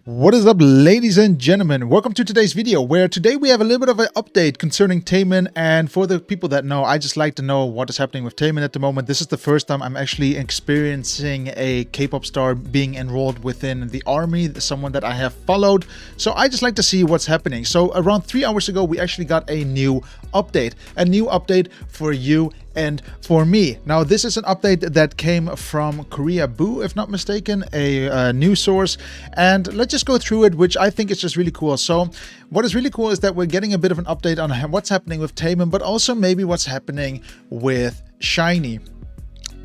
What is up, ladies and gentlemen? Welcome to today's video, where today we have a little bit of an update concerning Taemin. And for the people that know, I just like to know what is happening with Taemin at the moment. This is the first time I'm actually experiencing a K-pop star being enrolled within the army, someone that I have followed. So I just like to see what's happening. So around 3 hours ago, we actually got a new update for you and for me. Now, this is an update that came from Korea Boo, if not mistaken, a news source. And let's just go through it, which I think is just really cool. So what is really cool is that we're getting a bit of an update on what's happening with Taemin, but also maybe what's happening with SHINee.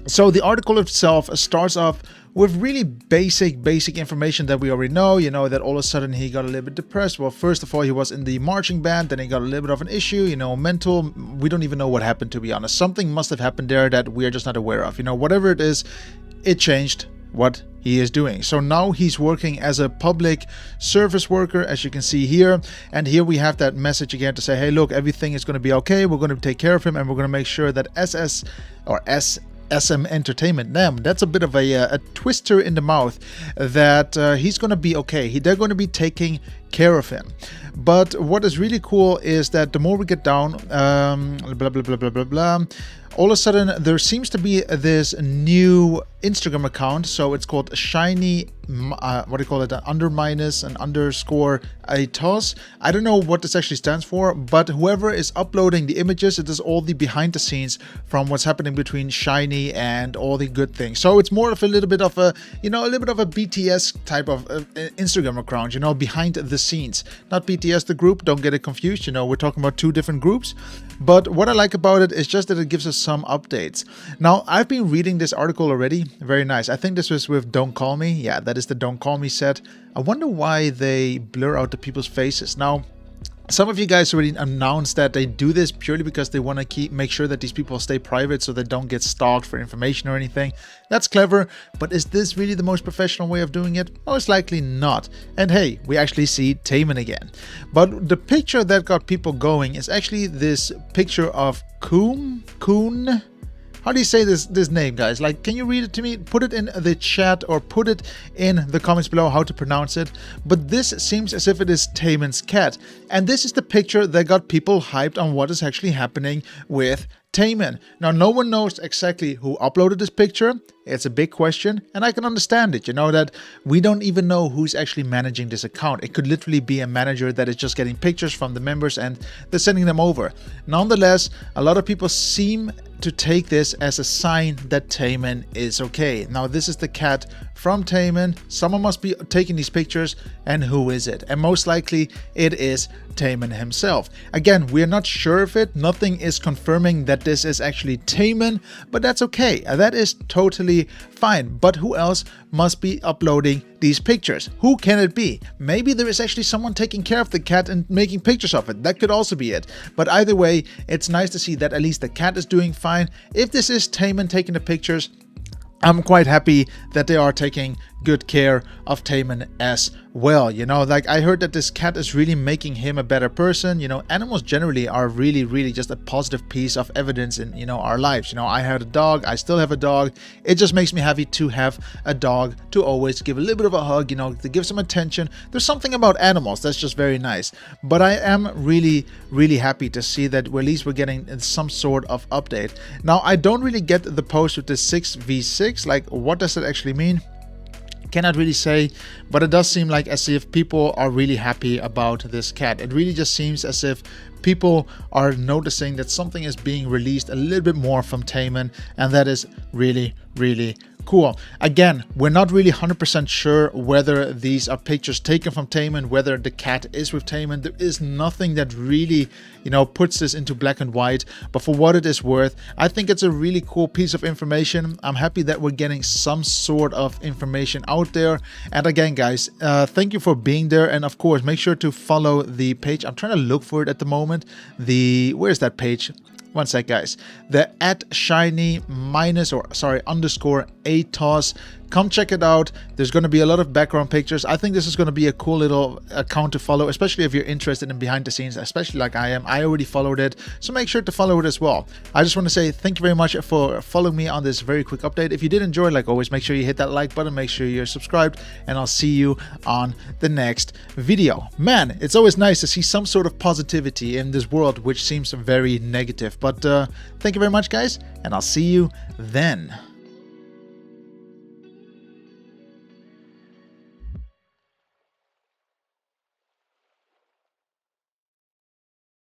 So the article itself starts off with really basic information that we already know. You know, that all of a sudden he got a little bit depressed. Well, first of all, he was in the marching band, then he got a little bit of an issue, you know, mental. We don't even know what happened, to be honest. Something must have happened there that we are just not aware of. You know, whatever it is, it changed what he is doing. So now he's working as a public service worker, as you can see here. And here we have that message again to say, hey, look, everything is going to be okay. We're going to take care of him, and we're going to make sure that SM Entertainment, that's a bit of a twister in the mouth, that he's going to be okay. They're going to be taking care of him. But what is really cool is that the more we get down, all of a sudden there seems to be this new Instagram account. So it's called SHINee, what do you call it, __ a toss. I don't know what this actually stands for, but whoever is uploading the images, it is all the behind the scenes from what's happening between SHINee and all the good things. So it's more of a little bit of a, you know, a little bit of a BTS type of Instagram account, you know, behind the scenes. Not BTS the group, don't get it confused, you know, we're talking about two different groups. But what I like about it is just that it gives us some updates. Now, I've been reading this article already. Very nice. I think this was with Don't Call Me. Yeah, that is the Don't Call Me set. I wonder why they blur out the people's faces. Now, some of you guys already announced that they do this purely because they want to make sure that these people stay private so they don't get stalked for information or anything. That's clever, but is this really the most professional way of doing it? Most likely not. And hey, we actually see Taemin again. But the picture that got people going is actually this picture of Koon. How do you say this name, guys? Like, can you read it to me? Put it in the chat or put it in the comments below how to pronounce it. But this seems as if it is Taemin's cat. And this is the picture that got people hyped on what is actually happening with Taemin. Now, no one knows exactly who uploaded this picture. It's a big question, and I can understand it. You know, that we don't even know who's actually managing this account. It could literally be a manager that is just getting pictures from the members and they're sending them over. Nonetheless, a lot of people seem to take this as a sign that Taemin is okay. Now, this is the cat from Taemin. Someone must be taking these pictures, and who is it? And most likely it is Taemin himself. Again, we're not sure of it. Nothing is confirming that this is actually Taemin, but that's okay. That is totally fine. But who else must be uploading these pictures? Who can it be? Maybe there is actually someone taking care of the cat and making pictures of it. That could also be it. But either way, it's nice to see that at least the cat is doing fine. If this is Taemin taking the pictures, I'm quite happy that they are taking good care of Taemin as well. You know, like, I heard that this cat is really making him a better person. You know, animals generally are really just a positive piece of evidence in, you know, our lives. You know, I had a dog, I still have a dog. It just makes me happy to have a dog, to always give a little bit of a hug, you know, to give some attention. There's something about animals that's just very nice. But I am really happy to see that at least we're getting some sort of update. Now, I don't really get the post with the 6v6. Like, what does that actually mean? Cannot really say, but it does seem like as if people are really happy about this cat. It really just seems as if people are noticing that something is being released a little bit more from Taemin, and that is really cool. Again, we're not really 100% sure whether these are pictures taken from Taemin, whether the cat is with Taemin. There is nothing that really, you know, puts this into black and white. But for what it is worth, I think it's a really cool piece of information. I'm happy that we're getting some sort of information out there. And again, guys, thank you for being there. And of course, make sure to follow the page. I'm trying to look for it at the moment. Where's that page? One sec, guys. The @SHINee _a toss come check it out. There's going to be a lot of background pictures. I think this is going to be a cool little account to follow, especially if you're interested in behind the scenes, especially like I am. I already followed it, so make sure to follow it as well. I just want to say thank you very much for following me on this very quick update. If you did enjoy, like always, make sure you hit that like button, make sure you're subscribed, and I'll see you on the next video. Man, it's always nice to see some sort of positivity in this world, which seems very negative. But thank you very much, guys, and I'll see you then.